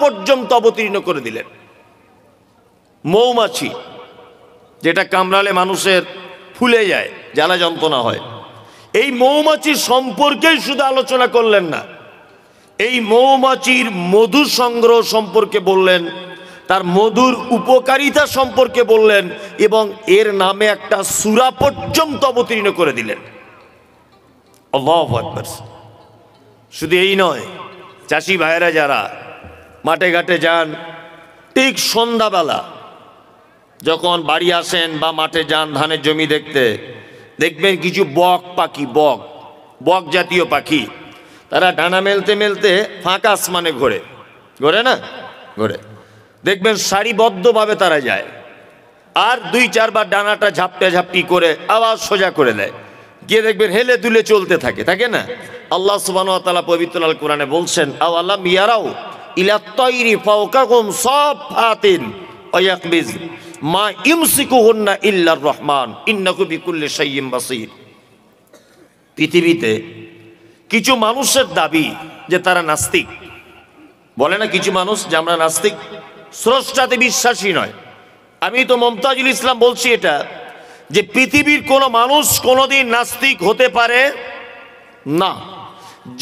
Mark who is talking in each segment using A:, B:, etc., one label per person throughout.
A: পর্যন্ত অবতীর্ণ করে দিলেন। মৌমাছি যেটা কামড়ালে মানুষের ফুলে যায়, জ্বালা যন্ত্রণা হয়, এই মৌমাছির সম্পর্কেই শুধু আলোচনা করলেন না, এই মৌমাছির মধু সংগ্রহ সম্পর্কে বললেন, তার মধুর উপকারিতা সম্পর্কে বললেন, এবং এর নামে একটা সূরা পর্যন্ত অবতীর্ণ করে দিলেন। আল্লাহু আকবার। শুধু এই নয়, চাষি ভাইয়েরা যারা মাঠে ঘাটে যান, ঠিক সন্ধ্যাবেলা যখন বাড়ি আসেন বা মাঠে যান ধানের জমি দেখতে, দেখবেন কিছু বক পাখি, বক জাতীয় পাখি, তারা ডানা মেলতে মেলতে ফাঁকা আসমানে ঘোরে, ঘোরে না, ঘোরে। দেখবেন সারিবদ্ধভাবে তারা যায়, আর ২-৪ বার ডানাটা ঝাপটা ঝাপটি করে আবার সোজা করে দেয়, গিয়ে দেখবেন হেলে দুলে চলতে থাকে, থাকে না? আল্লাহ সুবহানাহু ওয়া তাআলা পবিত্র আল কোরআনে বলছেন, আওয়ালাম ইয়ারাউ ইলা তাইরি ফাওকাহুম সাফাতিন ওয়া ইয়াকবিজ মা ইমসিকুহুন্না ইল্লার রহমান ইন্নাহু বিকুল্লি শাইইন বাসীর। পৃথিবীতে কিছু মানুষের দাবি যে তারা নাস্তিক, বলে না কিছু মানুষ যে আমরা নাস্তিক, স্রষ্টাতে বিশ্বাসী নয়। আমি তো মুমতাজুল ইসলাম বলছি এটা, যে পৃথিবীর কোনো মানুষ কোনোদিন নাস্তিক হতে পারে না।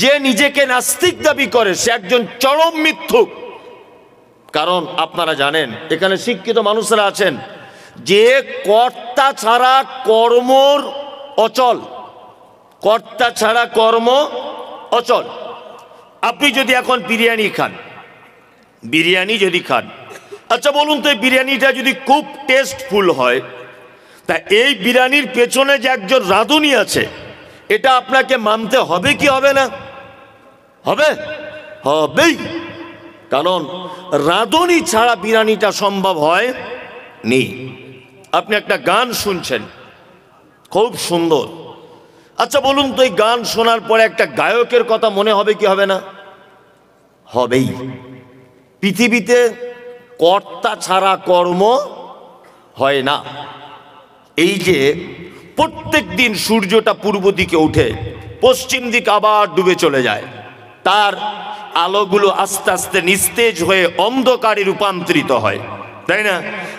A: যে নিজেকে নাস্তিক দাবি করে সে একজন চরম মিথ্যুক। কারণ আপনারা জানেন, এখানে শিক্ষিত মানুষরা আছেন, যে কর্তা ছাড়া কর্মর অচল, কর্তা ছাড়া কর্ম অচল। আপনি যদি এখন বিরিয়ানি খান, বিরিয়ানি যদি খান, আচ্ছা বলুন তো এই বিরিয়ানিটা যদি খুব টেস্টফুল হয়, তা এই বিরিয়ানির পেছনে যে একজন রাঁধুনি আছে, এটা আপনাকে মানতে হবে কি হবে না? হবে, হবেই। কারণ রাঁধুনি ছাড়া বিরিয়ানিটা সম্ভব হয় নি। আপনি একটা গান শুনছেন, খুব সুন্দর, আচ্ছা বলুন তো এই গান শোনার পরে একটা গায়কের কথা মনে হবে কি হবে না? হবেই। পৃথিবীতে কর্তা ছাড়া কর্ম হয় না। এই যে প্রত্যেক দিন সূর্যটা পূর্ব দিকে উঠে পশ্চিম দিকে আবার ডুবে চলে যায়, তার আলোগুলো আস্তে আস্তে নিস্তেজ হয়ে অন্ধকারে রূপান্তরিত হয়, তাই না?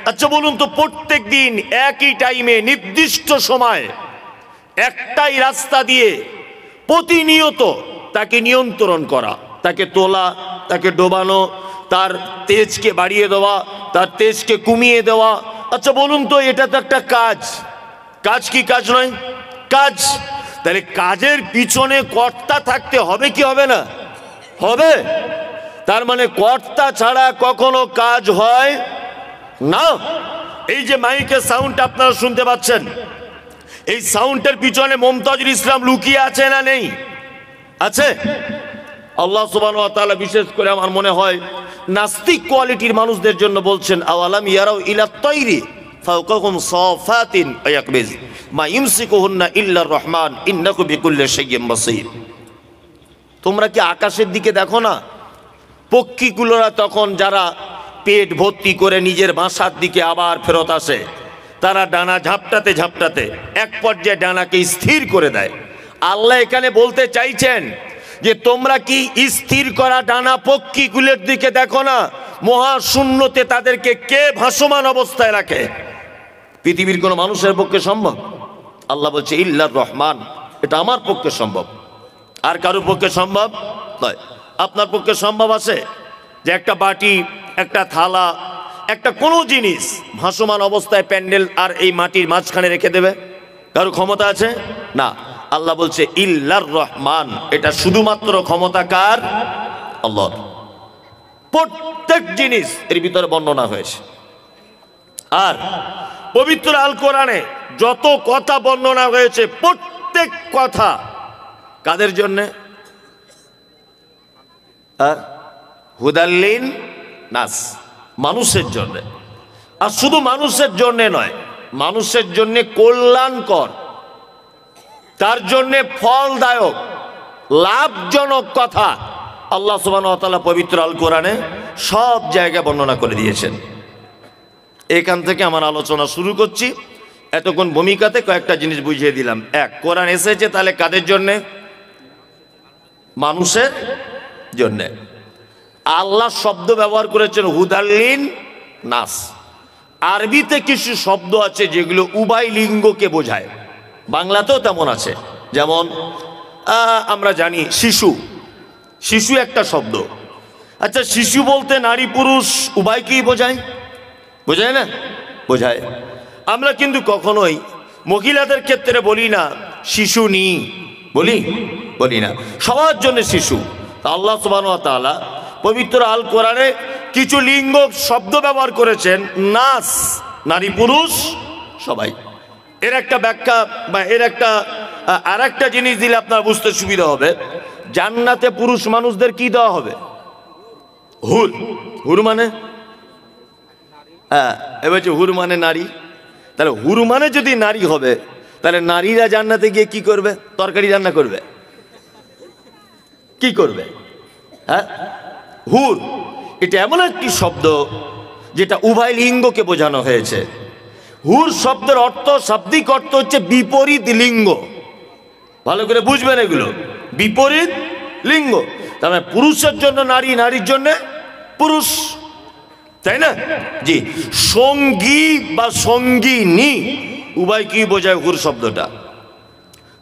A: আচ্ছা বলুন তো প্রত্যেক দিন একই টাইমে নির্দিষ্ট সময় একটাই রাস্তা দিয়ে প্রতিনিয়ত তাকে নিয়ন্ত্রণ করা, তাকে তোলা, তাকে ডোবানো, তার তেজকে বাড়িয়ে দেওয়া, তার তেজকে কমিয়ে দেওয়া, আচ্ছা বলুন তো এটা তো একটা কাজ, কাজ কি কাজ নয়? কাজ। তাহলে কাজের পিছনে কর্তা থাকতে হবে কি হবে না? হবে। তার মানে কর্তা ছাড়া কখনো কাজ হয় না। এই যে মাইকের সাউন্ড আপনারা শুনতে পাচ্ছেন, এই সাউন্ডের পিছনে মুমতাজুল ইসলাম লুকিয়ে আছে না নেই? আছে। আল্লাহ সুবহানাহু ওয়া তাআলা বিশেষ করে আমার মনে হয় নাস্তিক কোয়ালিটির মানুষদের জন্য বলছেন, আওয়ালাম ইয়ারাউ ইলা তাইরি ফাওকাহুম সাফাতিন ওয়া ইয়াকবিজ মা ইমসিকুহুন্না ইল্লার রহমান ইন্নাহু বিকুল্লি শাইইন বাসীর। তোমরা কি আকাশের দিকে দেখো না? পক্ষীগুলোরা তখন যারা পেট ভর্তি করে নিজের বাসার দিকে আবার ফেরত আসে, তারা ডানা ঝাপটাতে ঝাপটাতে এক পর্যায়ে ডানাকে স্থির করে দেয়। আল্লাহ এখানে বলতে চাইছেন যে তোমরা কি স্থির করা ডানা পক্ষীগুলোর দিকে দেখো না? মহাশূন্যতে তাদেরকে কে ভাসমান অবস্থায় রাখে? পৃথিবীর কোনো মানুষের পক্ষে সম্ভব? আল্লাহ বলছে ইল্লার রহমান, এটা আমার পক্ষে সম্ভব, আর কারোর পক্ষে সম্ভব নয়। আপনার পক্ষে সম্ভব আছে যে একটা বাটি, একটা থালা, একটা কোনো জিনিস ভাসমান অবস্থায় প্যান্ডেল আর এই মাটির মাঝখানে রেখে দেবে? কারো ক্ষমতা আছে? না। আল্লাহ বলছে ইল্লার রহমান, এটা শুধুমাত্র ক্ষমতা কার? আল্লাহর। প্রত্যেক জিনিস এর ভিতরে বর্ণনা হয়েছে। আর পবিত্র আল কোরআনে যত কথা বর্ণনা হয়েছে, প্রত্যেক কথা কাদের জন্যে? হুদাল্লিন নাস, মানুষের জন্য। আর শুধু মানুষের জন্য নয়, মানুষের জন্য কল্যাণকর, তার জন্য ফলদায়ক, লাভজনক কথা আল্লাহ সুবহানাহু ওয়া তাআলা পবিত্র আল কোরআনে সব জায়গায় বর্ণনা করে দিয়েছেন। এখান থেকে আমার আলোচনা শুরু করছি। এতক্ষণ ভূমিকাতে কয়েকটা জিনিস বুঝিয়ে দিলাম। এক, কোরআন এসেছে তাহলে কাদের জন্যে? মানুষের জন্যে। আল্লাহ শব্দ ব্যবহার করেছেন হুদাল্লিন নাস। আরবিতে কিছু শব্দ আছে যেগুলো উভয় লিঙ্গকে বোঝায়, বাংলাতেও তেমন আছে। যেমন আমরা জানি শিশু, শিশু একটা শব্দ। আচ্ছা, শিশু বলতে নারী পুরুষ উভয়কেই বোঝায়, বোঝায় না? বোঝায়। আমরা কিন্তু কখনোই মহিলাদের ক্ষেত্রে বলি না শিশু নি, বলি না, সবার জন্য শিশু। আল্লাহ সুবহানাহু ওয়া তাআলা পবিত্র আল কোরআনে কিছু লিঙ্গ শব্দ ব্যবহার করেছেন, নাস, নারী পুরুষ সবাই। এর একটা ব্যাখ্যা বা এর একটা আর একটা জিনিস দিলে আপনার বুঝতে সুবিধা হবে। জান্নাতে পুরুষ মানুষদের কি দেওয়া হবে? হুর। হুর মানে এবার যে হুর মানে নারী, তাহলে হুর মানে যদি নারী হবে, তাহলে নারীরা জান্নাতে গিয়ে কি করবে? তরকারি রান্না করবে, কি করবে? হ্যাঁ, হুর এটা এমন একটি শব্দ যেটা উভয় লিঙ্গকে বোঝানো হয়েছে। হুর শব্দের অর্থ, শাব্দিক অর্থ হচ্ছে বিপরীত লিঙ্গ। ভালো করে বুঝবেন এগুলো, বিপরীত লিঙ্গ। তার মানে পুরুষের জন্য নারী, নারীর জন্য পুরুষ, তাই না? জি। সঙ্গী বা সঙ্গিনী উভয় কি বোঝায় হুর শব্দটা?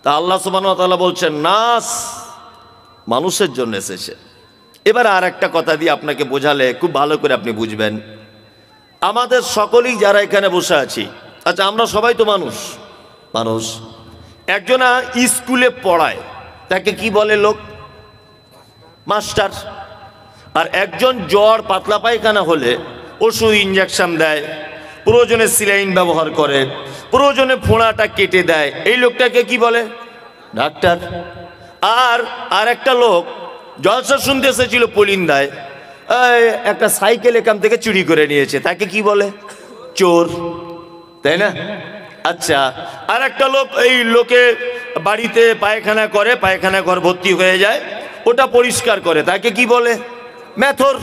A: তা আল্লাহ সুবহানাহু ওয়া তাআলা বলছেন নাস, মানুষের জন্য এসেছে। এবার আর একটা কথা দিয়ে আপনাকে বোঝালে খুব ভালো করে আপনি বুঝবেন। আমাদের সকলেই যারা এখানে বসে আছি, আচ্ছা আমরা সবাই তো মানুষ। একজনা স্কুলে পড়ায়, তাকে কি বলে লোক? মাস্টার। আর একজন জ্বর পাতলা পায়খানা হলে ওষুধ ইঞ্জেকশন দেয়, প্রয়োজনে সিলাইন ব্যবহার করে, প্রয়োজনে ফোঁড়াটা কেটে দেয়, এই লোকটাকে কি বলে? ডাক্তার। আর একটা লোক জলসা শুনতে এসেছিল পলিন্দায়, একটা সাইকেল এখান থেকে চুরি করে নিয়েছে, তাকে কি বলে? চোর, তাই না? আচ্ছা, আর একটা লোক, এই লোকে বাড়িতে পায়খানা করে, পায়খানা ঘর ভর্তি হয়ে যায়, ওটা পরিষ্কার করে, তাকে কি বলে? মেথর।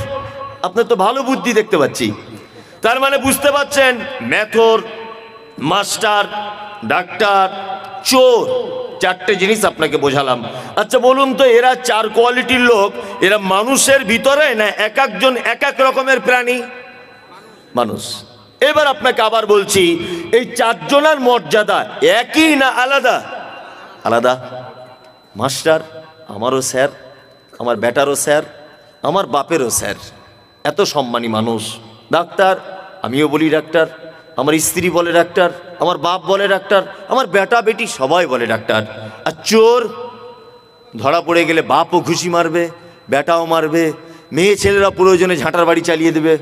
A: আপনার তো ভালো বুদ্ধি দেখতে পাচ্ছি। তার মানে বুঝতে পারছেন, মেথর, মাস্টার, ডাক্তার, চোর, চারটে জিনিস আপনাকে বোঝালাম। আচ্ছা বলুন তো, এরা চার কোয়ালিটির লোক, এরা মানুষের ভিতরে না এক একজন এক এক রকমের প্রাণী? মানুষ। এবার আপনাকে আবার বলছি, এই চারজনের মর্যাদা একই না আলাদা? আলাদা। মাস্টার আমারও স্যার, আমার বেটারও স্যার, আমার বাপেরও স্যার, এত সম্মানী মানুষ। ডাক্তার আমিও বলি ডাক্তার, আমার স্ত্রী বলে ডাক্তার, আমার বাপ বলে ডাক্তার, আমার বেটা বেটি সবাই বলে ডাক্তার। আর চোর ধরা পড়ে গেলে বাপও ঘুষি মারবে, বেটাও মারবে, মেয়ে ছেলেরা প্রয়োজনে ঝাঁটার বাড়ি চালিয়ে দেবে,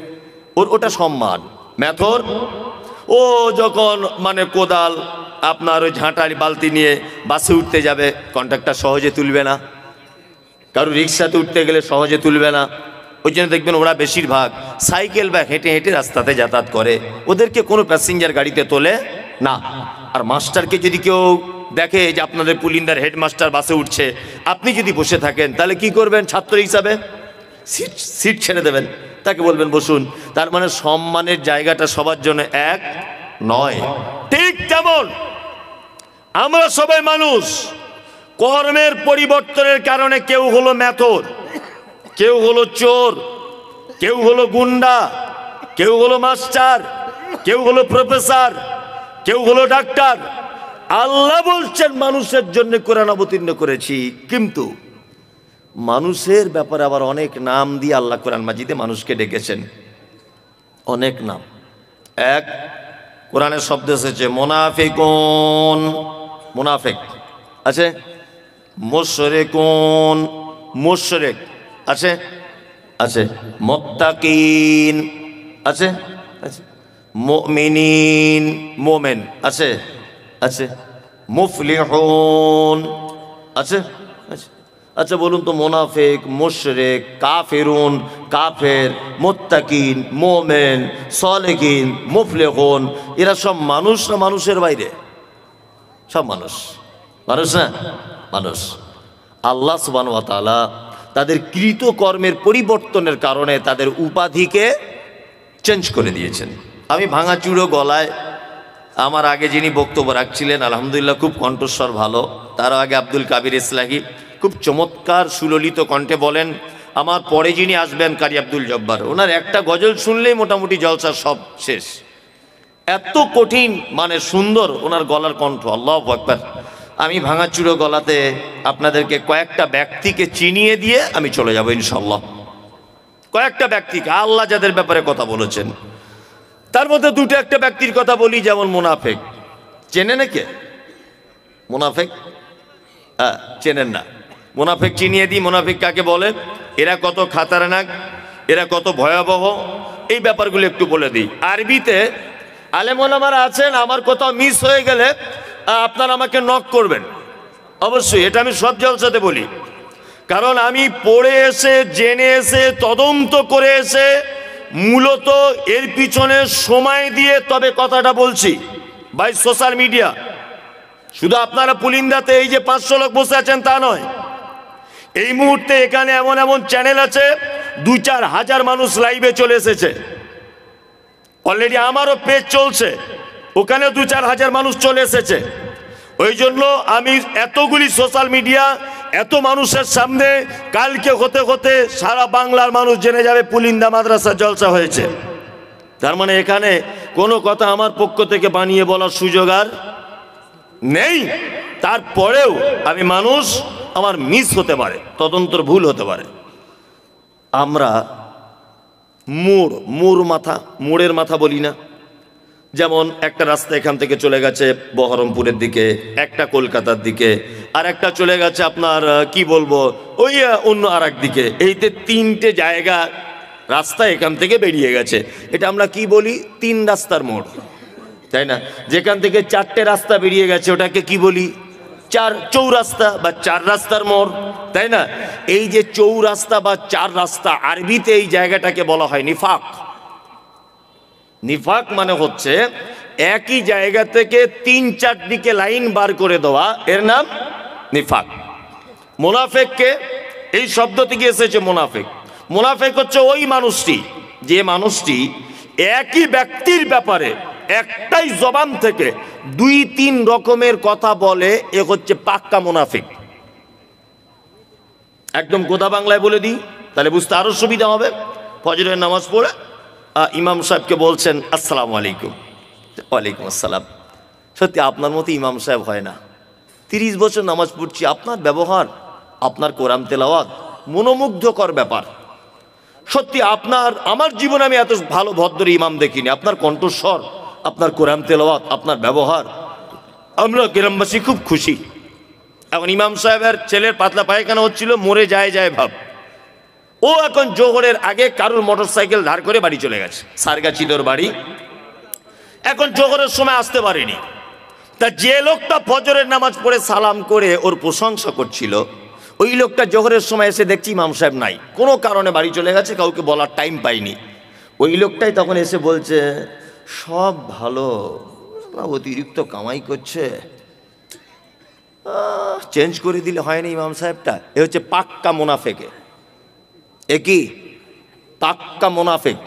A: ওটা সম্মান। মেথর ও যখন মানে কোদাল আপনার ওই ঝাঁটার বালতি নিয়ে বাসে উঠতে যাবে, কন্ট্রাক্টর সহজে তুলবে না, কারো রিক্সাতে উঠতে গেলে সহজে তুলবে না। ওই জন্য দেখবেন ওরা বেশিরভাগ সাইকেল বা হেঁটে হেঁটে রাস্তাতে যাতায়াত করে, ওদেরকে কোনো প্যাসেঞ্জার গাড়িতে তোলে না। আর মাস্টারকে যদি কেউ দেখে যে আপনাদের পুলিন্দার হেডমাস্টার বাসে উঠছে, আপনি যদি বসে থাকেন, তাহলে কি করবেন? ছাত্র হিসাবে সিট ছেড়ে দেবেন, তাকে বলবেন বসুন। তার মানে সম্মানের জায়গাটা সবার জন্য এক নয়। ঠিক তেমন আমরা সবাই মানুষ, কর্মের পরিবর্তনের কারণে কেউ হলো মেথর, কেউ হলো চোর, কেউ হলো গুন্ডা, কেউ হলো মাস্টার, কেউ হলো প্রফেসর, কেউ হলো ডাক্তার। আল্লাহ বলছেন মানুষের জন্য কোরআন অবতীর্ণ করেছি, কিন্তু মানুষের ব্যাপারে আবার অনেক নাম দিয়ে আল্লাহ কোরআন মাজিদে মানুষকে ডেকেছেন, অনেক নাম। এক, কোরআনের শব্দ এসেছে মুনাফিকুন, মুনাফিক আছে, মুশরিকুন, মুশরিক আছে, আছে, মুত্তাকিন আছে, আছে, মুমিনিন, মোমেন আছে, আছে, মুফলিহুন আছে, আছে। আচ্ছা বলুন তো, মুনাফিক, মুশরিক, কাফিরুন, কাফের, মুত্তাকিন, মোমেন, সালেহিন, মুফলিহুন, এরা সব মানুষ না মানুষের বাইরে? সব মানুষ, মানুষ না মানুষ। আল্লাহ সুবহানাহু ওয়া তাআলা তাদের কৃত কর্মের পরিবর্তনের কারণে তাদের উপাধিকে চেঞ্জ করে দিয়েছেন। আমি ভাঙাচুরো গলায়, আমার আগে যিনি বক্তব্য রাখছিলেন আলহামদুলিল্লাহ খুব কণ্ঠস্বর ভালো, তার আগে আব্দুল কাবির ইসলাহি খুব চমৎকার সুললিত কণ্ঠে বলেন, আমার পরে যিনি আসবেন কারি আব্দুল জব্বার, ওনার একটা গজল শুনলেই মোটামুটি জলসা সব শেষ। এত কঠিন মানে সুন্দর ওনার গলার কণ্ঠ, আল্লাহু আকবার। আমি ভাঙাচুরো গলাতে আপনাদেরকে কয়েকটা ব্যক্তিকে চিনিয়ে দিয়ে আমি চলে যাব ইনশাল্লাহ। কয়েকটা ব্যক্তিকে আল্লাহ যাদের ব্যাপারে কথা বলেছেন, তার মধ্যে দুটো একটা ব্যক্তির কথা বলি, যেমন মুনাফেক। চেনে নাকি মুনাফেক? চেনেন না? মুনাফেক চিনিয়ে দিই। মুনাফেক কাকে বলে, এরা কত খাতারনাক, এরা কত ভয়াবহ, এই ব্যাপারগুলো একটু বলে দিই। আরবিতে আলেম ওলামারা আছেন, আমার কোথাও মিস হয়ে গেলে আপনারা আমাকে নক করবেন অবশ্যই, এটা আমি সব জলসাতে বলি। কারণ আমি পড়ে এসে, জেনে এসে, তদন্ত করে এসে মূলত এর পিছনে সময় দিয়ে তবে কথাটা বলছি। বাই সোশ্যাল মিডিয়া শুধু আপনারা পুলিন্দাতে এই যে 500 লোক বসে আছেন তা নয়, এই মুহূর্তে এখানে এমন এমন চ্যানেল আছে 2-4 হাজার মানুষ লাইভে চলে এসেছে। অলরেডি আমারও পেজ চলছে, ওখানে 2-4 হাজার মানুষ চলে এসেছে। ওই জন্য আমি এতগুলি সোশ্যাল মিডিয়া, এত মানুষের সামনে কালকে হতে হতে সারা বাংলার মানুষ জেনে যাবে পুলিন্দা মাদ্রাসা জলসা হয়েছে। তার মানে এখানে কোনো কথা আমার পক্ষ থেকে বানিয়ে বলার সুযোগ আর নেই। তারপরেও আমি মানুষ, আমার মিস হতে পারে, তদন্তর ভুল হতে পারে। আমরা মোড়ের মাথা বলি না? যেমন একটা রাস্তা এখান থেকে চলে গেছে বহরমপুরের দিকে, একটা কলকাতার দিকে, আর একটা চলে গেছে আপনার কি বলবো ওই অন্য আর এক দিকে। এইতে 3টে জায়গা রাস্তা এখান থেকে বেরিয়ে গেছে। এটা আমরা কি বলি? 3 রাস্তার মোড়, তাই না? যেখান থেকে 4টে রাস্তা বেরিয়ে গেছে ওটাকে কি বলি? 4 চৌরাস্তা বা 4 রাস্তার মোড়, তাই না? এই যে চৌরাস্তা বা 4 রাস্তা, আরবিতে এই জায়গাটাকে বলা হয় নিফাক। নিফাক মানে হচ্ছে একই জায়গা থেকে 3-4 দিকে লাইন বার করে দেওয়া, এর নাম নিফাক। মুনাফেককে এই শব্দ থেকে এসেছে মুনাফেক। মুনাফেক হচ্ছে ওই মানুষটি, যে মানুষটি একই ব্যক্তির ব্যাপারে একটাই জবান থেকে 2-3 রকমের কথা বলে, এ হচ্ছে পাক্কা মুনাফিক। একদম গোদা বাংলায় বলে দিই, তাহলে বুঝতে আরো সুবিধা হবে। ফজরের নামাজ পড়ে ইমাম সাহেবকে বলছেন আসসালামু আলাইকুম। ওয়ালাইকুম আসসালাম। সত্যি আপনার মতো ইমাম সাহেব হয় না। 30 বছর নামাজ পড়ছি, আপনার ব্যবহার, আপনার কোরআন তেলাওয়াত মনোমুগ্ধকর ব্যাপার। সত্যি আমার জীবনে আমি এত ভালো ভদ্র ইমাম দেখিনি। আপনার কণ্ঠস্বর, আপনার কোরআন তেলাওয়াত, আপনার ব্যবহার, আমরা গ্রামবাসী খুব খুশি। এখন ইমাম সাহেবের ছেলের পাতলা পায়খানা হচ্ছিল, মরে যায় ভাব। ও এখন জোহরের আগে কারুর মোটরসাইকেল ধার করে বাড়ি চলে গেছে, সারগাছিদোর বাড়ি। এখন জোহরের সময় আসতে পারেনি। তা যে লোকটা ফজরের নামাজ পড়ে সালাম করে ওর প্রশংসা করছিল, ওই লোকটা জোহরের সময় এসে দেখছি ইমাম সাহেব নাই, কোনো কারণে বাড়ি চলে গেছে, কাউকে বলার টাইম পাইনি। ওই লোকটাই তখন এসে বলছে সব ভালো, অতিরিক্ত কামাই করছে, চেঞ্জ করে দিলে হয়নি ইমাম সাহেবটা। এ হচ্ছে পাক্কা মুনাফেকে। একই পাক্কা মুনাফেক।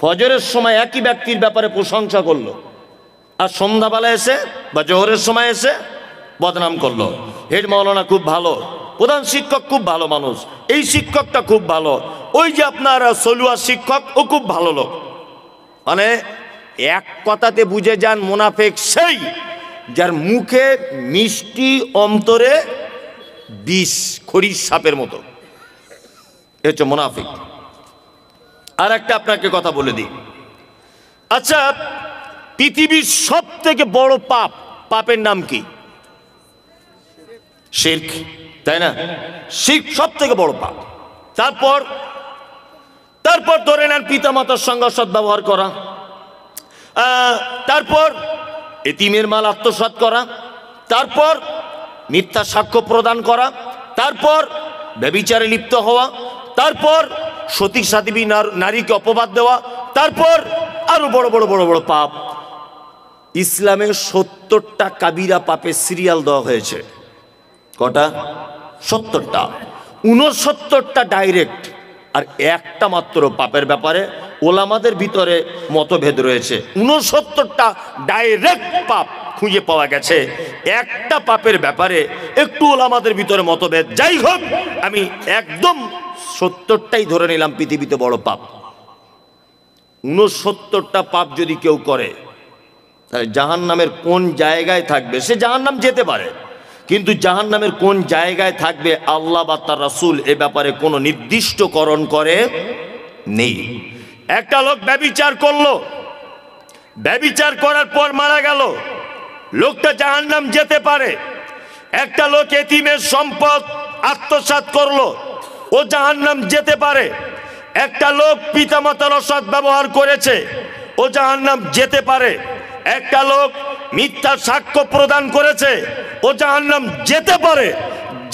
A: ফজরের সময় একই ব্যক্তির ব্যাপারে প্রশংসা করলো, আর সন্ধ্যাবেলা এসে বা জোহরের সময় এসে বদনাম করলো। হেড মাওলানা খুব ভালো, প্রধান শিক্ষক খুব ভালো মানুষ, এই শিক্ষকটা খুব ভালো, ওই যে আপনার সলুয়া শিক্ষক ও খুব ভালো লোক। মানে এক কথাতে বুঝে যান মুনাফেক সেই যার মুখে মিষ্টি, অন্তরে বিষ, খরির সাপের মতো। এ হচ্ছে মুনাফিক। আর একটা আপনাকে কথা বলে দিই। আচ্ছা, পৃথিবীর সব থেকে বড় পাপের নাম কি? শিরক, তাই না? শিরক সব থেকে বড় পাপ। তারপর ধরে নেন পিতামাতার সঙ্গে সদ্ব্যবহার করা, তারপর এতিমের মাল আত্মসাৎ করা, তারপর মিথ্যা সাক্ষ্য প্রদান করা, তারপর ব্যভিচারে লিপ্ত হওয়া, তারপর সতী সাধ্বী নারীকে অপবাদ দেওয়া, তারপর আরো বড় বড় বড় বড় পাপ। ইসলামে 70টা কাবিরা পাপের সিরিয়াল দেওয়া হয়েছে। কটা? 70টা। 69টা ডাইরেক্ট, আর একটা মাত্র পাপের ব্যাপারে ওলামাদের ভিতরে মতভেদ রয়েছে। 69টা ডাইরেক্ট পাপ খুঁজে পাওয়া গেছে, একটা পাপের ব্যাপারে একটু ওলামাদের ভিতরে মতভেদ। যাই হোক, আমি একদম 70টাই ধরে নিলাম পৃথিবীতে বড় পাপ, 69টা পাপ যদি কেউ করে তাহলে জাহান্নামের কোন জায়গায় থাকবে? সে জাহান্নাম যেতে পারে, কিন্তু জাহান্নামের কোন জায়গায় থাকবে আল্লাহ বা তার রাসূল এ ব্যাপারে কোনো নির্দিষ্টকরণ করে নেই। একটা লোক ব্যভিচার করলো, ব্যভিচার করার পর মারা গেল, লোকটা জাহান্নাম যেতে পারে। একটা লোক এতিমের সম্পদ আত্মসাৎ করলো, ও জাহান্নাম যেতে পারে। একটা লোক পিতামাতার অসৎ ব্যবহার করেছে, ও জাহান্নাম যেতে পারে। একটা লোক মিথ্যা সাক্ষ্য প্রদান করেছে, ও জাহান্নাম যেতে পারে,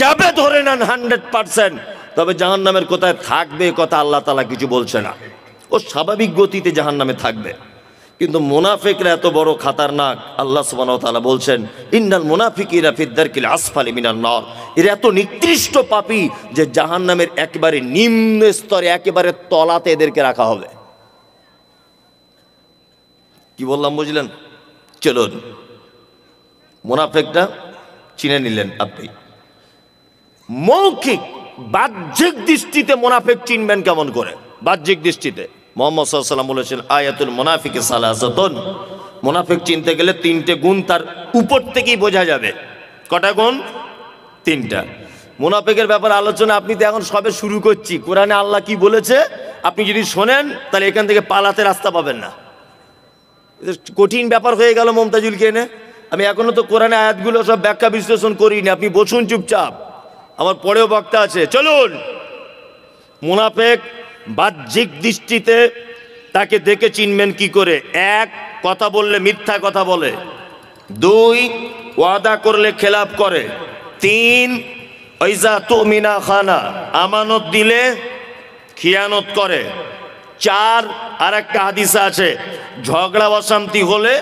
A: যাবে ধরে নেন 100%। তবে জাহান্নামের কোথায় থাকবে কথা আল্লাহ তাআলা কিছু বলছে না, ও স্বাভাবিক গতিতে জাহান্নামে থাকবে। কিন্তু মুনাফিকরা এত বড় খাতারনাক, আল্লাহ সুবহানাহু ওয়া তাআলা বলছেন ইন্নাল মুনাফিকিনা ফিদ দারকিল আসফালি মিনান নার, এরা এত নিকৃষ্ট পাপী যে জাহান্নামের একেবারে নিম্ন স্তরে, একেবারে তলাতে এদেরকে রাখা হবে। কি বললাম বুঝলেন? চলুন মুনাফিকটা চিনে নিলেন আপনি। মৌখিক বাহ্যিক দৃষ্টিতে মুনাফিক চিনবেন কেমন করে? বাহ্যিক দৃষ্টিতে মুহাম্মদ সাল্লাল্লাহু আলাইহি ওয়াসাল্লাম বলেছেন আয়াতুল মুনাফিকি সালাসাতুন, মুনাফিক চিনতে গেলে 3টে গুণ তার উপর থেকেই বোঝা যাবে। কটা গুণ? 3টা। মুনাফিকের ব্যাপারে আলোচনা আপনি তো এখন সবে শুরু করছি। কোরআনে আল্লাহ কি বলেছে আপনি যদি শোনেন তাহলে এখান থেকে পালাতে রাস্তা পাবেন না। কঠিন ব্যাপার হয়ে গেল মমতাজুলকে এনে। আমি এখনো তো কোরআনে আয়াতগুলো সব ব্যাখ্যা বিশ্লেষণ করিনি, আপনি বসুন চুপচাপ, আমার পরেও বক্তা আছে। চলুন, মুনাফিক বাহ্যিক দৃষ্টিতে তাকে দেখে চিনবেন কি করে? 1, কথা বললে মিথ্যা কথা বলে। 2, ওয়াদা করলে খেলাপ করে। 3, ওয়াইজা তুমিনা খানা, আমানত দিলে খিয়ানত করে। 4, আর একটা হাদিস আছে, ঝগড়া অশান্তি হলে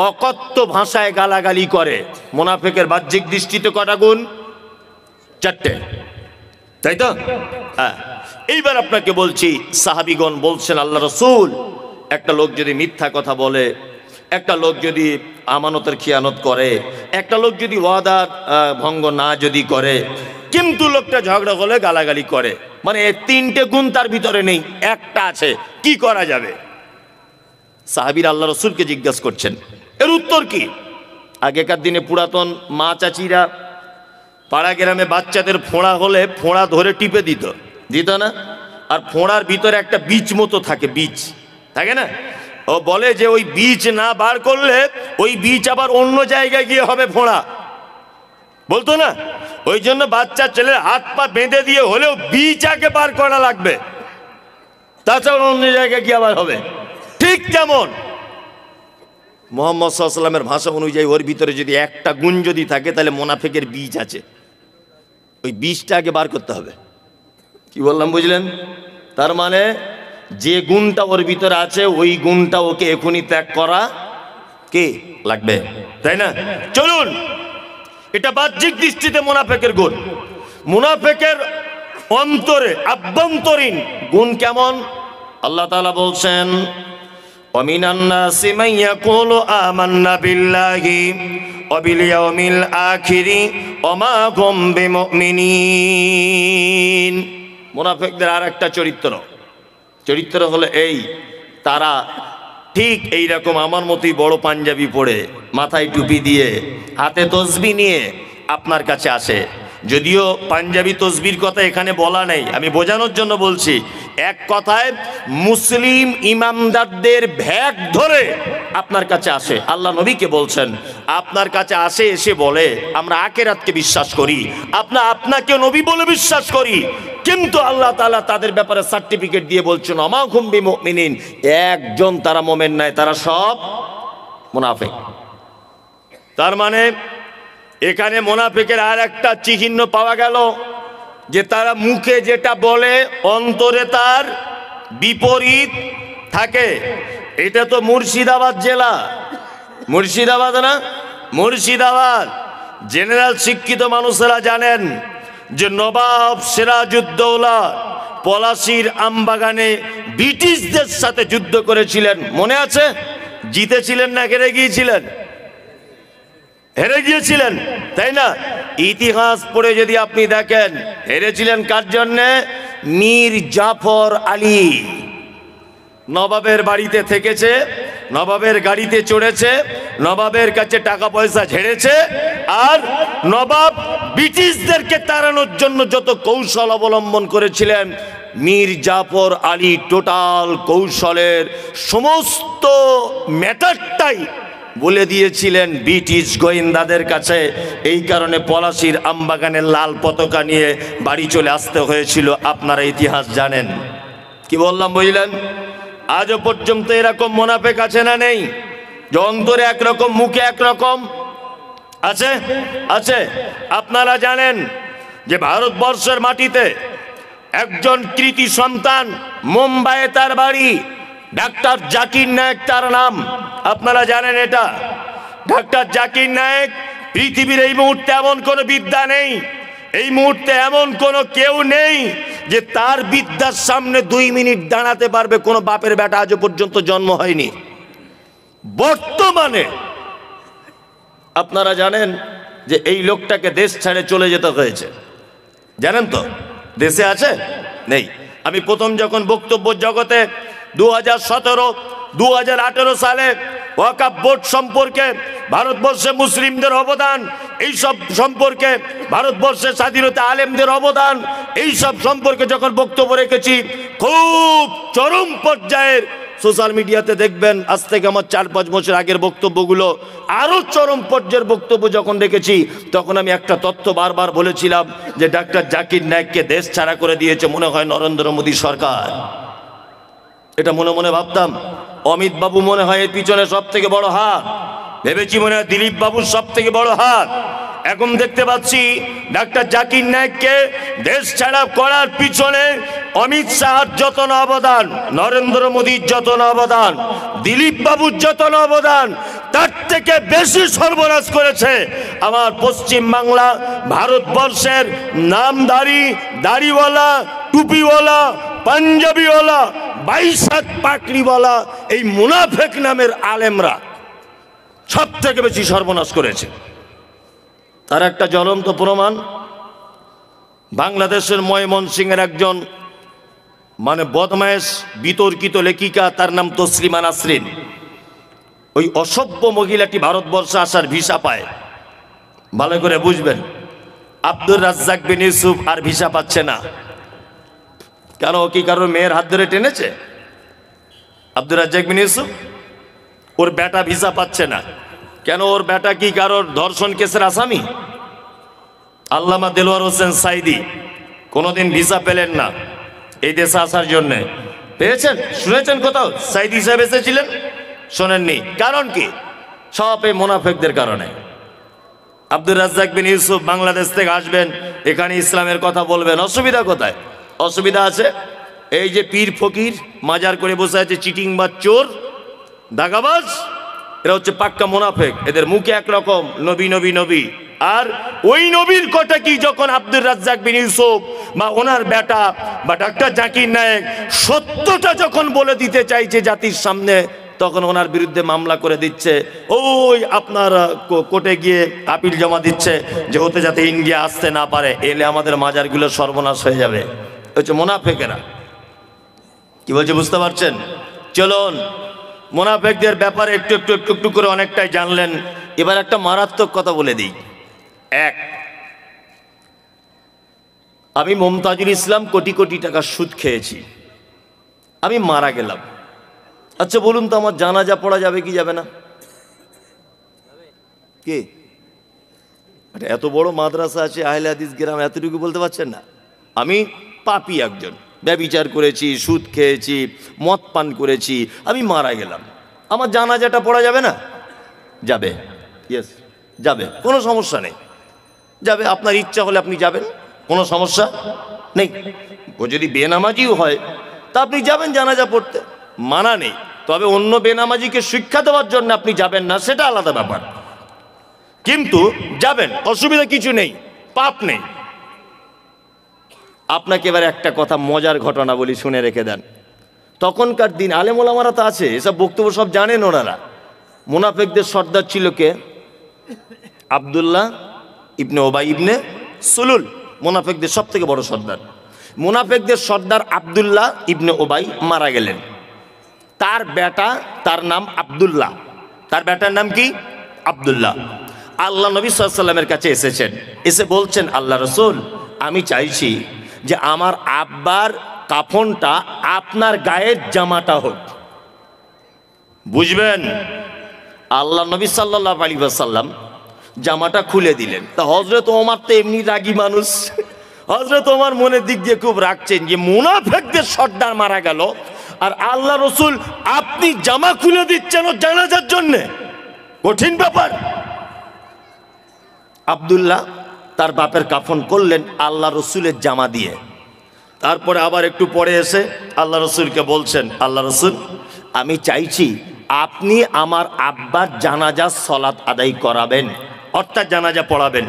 A: অকথ্য ভাষায় গালাগালি করে। মুনাফিকের বাহ্যিক দৃষ্টিতে কটা গুণ? 4টে, তাই তো? হ্যাঁ। এইবার আপনাকে বলছি, সাহাবীগণ বলছেন আল্লাহ রাসূল, একটা লোক যদি মিথ্যা কথা বলে, একটা লোক যদি আমানতের খিয়ানত করে, একটা লোক যদি ওয়াদা ভঙ্গ না যদি করে, কিন্তু লোকটা ঝগড়া হলে গালাগালি করে, মানে 3টে গুণ তার ভিতরে নেই, একটা আছে, কি করা যাবে? সাহাবীরা আল্লাহ রাসূলকে জিজ্ঞাসা করছেন, এর উত্তর কি? আগেকার দিনে পুরাতন মা চাচিরা পাড়া গ্রামে বাচ্চাদের ফোঁড়া হলে ফোঁড়া ধরে টিপে দিত না? আর ফোঁড়ার ভিতরে একটা বীজ মতো থাকে, বীজ থাকে না? ও বলে যে ওই বীজ না বার করলে ওই বীজ আবার অন্য জায়গায় গিয়ে হবে ফোঁড়া, বলতো না? ওই জন্য বাচ্চা ছেলের হাত পা বেঁধে দিয়ে হলেও বীজ আগে বার করা লাগবে, তাছাড়া অন্য জায়গায় গিয়ে আবার হবে। ঠিক যেমন মুহাম্মদ সাল্লাল্লাহু আলাইহি ওয়াসাল্লামের ভাষা অনুযায়ী ওর ভিতরে যদি একটা গুণ যদি থাকে তাহলে মুনাফিকের বীজ আছে, ওই বীজটা আগে বার করতে হবে। কি বললাম বুঝলেন? তার মানে যে গুণটা ওর ভিতরে আছে ওই গুণটা ওকে এখনই ত্যাগ করা কে লাগবে, তাই না? চলুন, এটা বাহ্যিক দৃষ্টিতে মুনাফিকের গুণ। মুনাফিকের অন্তরে আভ্যন্তরীণ গুণ কেমন? আল্লাহ তাআলা বলছেন وَمِنَ النَّاسِ مَن يَقُولُ آمَنَّا بِاللَّهِ وَبِالْيَوْمِ الْآخِرِ وَمَا هُمْ بِمُؤْمِنِينَ। মুনাফিকদের আরেকটা চরিত্র হলো এই, তারা ঠিক এই রকম আমার মতোই বড় পাঞ্জাবি পরে, মাথায় টুপি দিয়ে, হাতে তসবিহ নিয়ে আপনার কাছে আসে। যদিও পাঞ্জাবি তসবির কথা এখানে বলা নেই, আমি বোঝানোর জন্য বলছি। এক কথায় মুসলিম ইমামদারদের ভ্যাগ ধরে আপনার কাছে আসে। আল্লাহ নবীকে বলছেন আপনার কাছে আসে, এসে বলে আমরা আখিরাতকে বিশ্বাস করি, আপনাকে নবী বলে বিশ্বাস করি, কিন্তু আল্লাহ তাআলা তাদের ব্যাপারে সার্টিফিকেট দিয়ে বলছেন ওমা হুম বিমুমিনিন, একজন তারা মুমিন নয়, তারা সব মুনাফিক। তার মানে এখানে মুনাফিকের আর একটা চিহ্ন পাওয়া গেল যে তারা মুখে যেটা বলে অন্তরে তার বিপরীত থাকে। এটা তো মুর্শিদাবাদ জেলা, মুর্শিদাবাদ না? মুর্শিদাবাদ জেনারেল শিক্ষিত মানুষেরা জানেন যে নবাব সিরাজউদ্দৌলা পলাশীর আমবাগানে ব্রিটিশদের সাথে যুদ্ধ করেছিলেন, মনে আছে? জিতেছিলেন না হেরে গিয়েছিলেন? হেরে গিয়েছিলেন, তাই না? ইতিহাস পড়ে যদি আপনি দেখেন হেরেছিলেন কার জন্যে? মীর জাফর আলী। নবাবের বাড়িতে থেকেছে, নবাবের গাড়িতে চড়েছে, নবাবের কাছে টাকা পয়সা ঝেড়েছে, আর নবাব ব্রিটিশদেরকে তাড়ানোর জন্য যত কৌশল অবলম্বন করেছিলেন, মীর জাফর আলী টোটাল কৌশলের সমস্ত ম্যাটারটাই বলে দিয়েছিলেন ব্রিটিশ গোয়েন্দাদের কাছে। এই কারণে পলাশীর আমবাগানের লাল পতাকা নিয়ে বাড়ি চলে আসতে হয়েছিল। আপনারা ইতিহাস জানেন। কি বললাম বুঝলেন? আজও পর্যন্ত এরকম মোনাফেক আছে না নেই? যে অন্তরে একরকম মুখে একরকম আছে, আছে। আপনারা জানেন যে ভারতবর্ষের মাটিতে একজন কৃতি সন্তান, মুম্বাইয়ে তার বাড়ি, ডাক্তার জাকির নায়েক তার নাম। আপনারা জানেন এটা? ডাক্তার জাকির নায়েক, পৃথিবীর এই মুহূর্তে এমন কোনো বিদ্যা নেই, এই মুহূর্তে এমন কোনো কেউ নেই যে তার বিদ্যার সামনে 2 মিনিট দাঁড়াতে পারবে। কোনো বাপের বেটা আজও পর্যন্ত জন্ম হয়নি। বর্তমানে আপনারা জানেন যে এই লোকটাকে দেশ ছেড়ে চলে যেতে হয়েছে, জানেন তো? দেশে আছে? নেই। আমি প্রথম যখন বক্তব্য জগতে 2017, 2018 সালে ওয়াকফ বোর্ড সম্পর্কে, ভারতবর্ষে মুসলিমদের অবদান, এইসব সম্পর্কে, ভারতবর্ষের স্বাধীনতা আলেমদের অবদান, এইসব সম্পর্কে যখন বক্তব্য রেখেছি, খুব চরম পর্যায়ের সোশ্যাল মিডিয়াতে দেখবেন, আজ থেকে আমার 4-5 বছর আগের বক্তব্যগুলো, আরও চরম পর্যায়ের বক্তব্য যখন রেখেছি, তখন আমি একটা তথ্য বারবার বলেছিলাম যে ডাক্তার জাকির নায়েককে দেশ ছাড়া করে দিয়েছে মনে হয় নরেন্দ্র মোদী সরকার। এটা মনে মনে ভাবতাম। অমিত বাবু মনে হয় এর পিছনে সব থেকে বড় হাত, ভেবেছি মনে হয় দিলীপ বাবুর সব থেকে বড় হাত। এখন দেখতে পাচ্ছি ডাক্তার জাকির নায়েককে দেশ ছাড়া করার পিছনে অমিত শাহর যত না অবদান, নরেন্দ্র মোদীর যত না অবদান, দিলীপ বাবুর যত না অবদান, তার থেকে বেশি সর্বনাশ করেছে আমার পশ্চিম বাংলা, ভারতবর্ষের নামধারী, দাড়িওয়ালা, টুপিওয়ালা, পাঞ্জাবিওয়ালা, বাইশাখ পাকড়িওয়ালা এই মুনাফেক নামের আলেমরা সব থেকে বেশি সর্বনাশ করেছে। তার একটা জ্বলন্ত প্রমাণ, বাংলাদেশের ময়মনসিংহের একজন বদমায়েশ বিতর্কিত লেখিকা, তার নাম তসলিমা নাসরিন। ওই অসভ্য মহিলাটি ভারতবর্ষে আসার ভিসা পায়। ভালো করে বুঝবেন, আব্দুর রাজ্জাক বিন ইউসুফ আর ভিসা পাচ্ছে না। কেন? কি কারোর মেয়ের হাত ধরে টেনেছে? আব্দুর রাজ্জাক বিন ইউসুফ, ওর বেটা ভিসা পাচ্ছে না কেন? ওর বেটা কি কারোর ধর্ষণ কেসের আসামি? আল্লামা দেলোয়ার হোসেন সাইদি কোনোদিন ভিসা পেলেন না এই দেশে আসার জন্যে। পেয়েছেন? শুনেছেন কোথাও সাইদি সাহেব এসেছিলেন? শোনেননি। কারণ কি? সব এই মুনাফেকদের কারণে। আব্দুর রাজ্জাক বিন ইউসুফ বাংলাদেশ থেকে আসবেন, এখানে ইসলামের কথা বলবেন, অসুবিধা কোথায়? অসুবিধা আছে এই যে পীর ফকির মাজার করে বসে আছে, চিটিং বা চোর, দাগাবাজ, এরা হচ্ছে পাক্কা মুনাফেক। এদের মুখে একরকম নবী নবী নবী, আর ওই নবীর কথা কি যখন আব্দুর রাজ্জাক বিন ইউসুফ বা ওনার বেটা বা ডাক্তার জাকির নায়েক সত্যটা যখন বলে দিতে চাইছে জাতির সামনে, তখন ওনার বিরুদ্ধে মামলা করে দিচ্ছে। ওই আপনার কোর্টে গিয়ে আপিল জমা দিচ্ছে যে ওতে যাতে ইন্ডিয়া আসতে না পারে, এলে আমাদের মাজারগুলো সর্বনাশ হয়ে যাবে। হচ্ছে মুনাফেকেরা। কি বলছে বুঝতে পারছেন? চলুন মুনাফেকদের ব্যাপারে একটু একটু একটু একটু করে অনেকটাই জানলেন। এবার একটা মারাত্মক কথা বলে দিই। আমি মমতাজুল ইসলাম কোটি কোটি টাকা সুদ খেয়েছি, আমি মারা গেলাম। আচ্ছা বলুন তো, আমার জানাজা পড়া যাবে কি যাবে না? কে? এত বড় মাদ্রাসা আছে, আহলে হাদিস গ্রাম, এতটুকু বলতে পারছেন না? আমি পাপী একজন, ব্যভিচার করেছি, সুদ খেয়েছি, মদ পান করেছি, আমি মারা গেলাম, আমার জানাজাটা পড়া যাবে না? যাবে। ইয়েস, যাবে, কোনো সমস্যা নেই, যাবে। আপনার ইচ্ছা হলে আপনি যাবেন, কোনো সমস্যা নেই। ও যদি বেনামাজিও হয় তা আপনি যাবেন জানাজা পড়তে, মানা নেই। তবে অন্য বেনামাজিকে শিক্ষা দেওয়ার জন্য আপনি যাবেন না, সেটা আলাদা ব্যাপার, কিন্তু যাবেন, অসুবিধা কিছু নেই, পাপ নেই। আপনাকে এবার একটা কথা, মজার ঘটনা বলি, শুনে রেখে দেন। তখনকার দিন আলেম ওলামারা তো আছে, এসব বক্তব্য সব জানেন ওনারা। মুনাফেকদের সর্দার ছিল কে? আব্দুল্লাহ ইবনে ওবাই ইবনে সুলুল, মুনাফেকদের সব থেকে বড় সর্দার। মুনাফিকদের সর্দার আব্দুল্লাহ ইবনে উবাই মারা গেলেন। তার বেটা, তার নাম আব্দুল্লাহ, তার বেটার নাম কি? আব্দুল্লাহ। আল্লাহ নবী সাল্লাল্লাহু আলাইহি ওয়াসাল্লামের কাছে এসেছেন, এসে বলছেন, আল্লাহ রাসূল, আমি চাইছি যে আমার আব্বার কাফনটা আপনার গায়ের জামাটা হোক। বুঝবেন, আল্লাহ নবী সাল্লাল্লাহু আলাইহি ওয়াসাল্লাম জামাটা খুলে দিলেন। তা হযরত ওমর তো এমনি রাগী মানুষ, হযরত ওমর মনের দিক দিয়ে খুব রাখছেন যে মুনাফিকদের সর্দার মারা গেল আর আল্লাহ রসুল আপনি জামা খুলে দিচ্ছেন ওর জানাজার জন্য, কঠিন ব্যাপার। আব্দুল্লাহ তার বাপের কাফন করলেন আল্লাহ রসুলের জামা দিয়ে। তারপরে আবার একটু পরে এসে আল্লাহ রসুলকে বলছেন, আল্লাহ রসুল, আমি চাইছি আপনি আমার আব্বার জানাজা সলাত আদায় করাবেন, অর্থাৎ জানাজা পড়াবেন।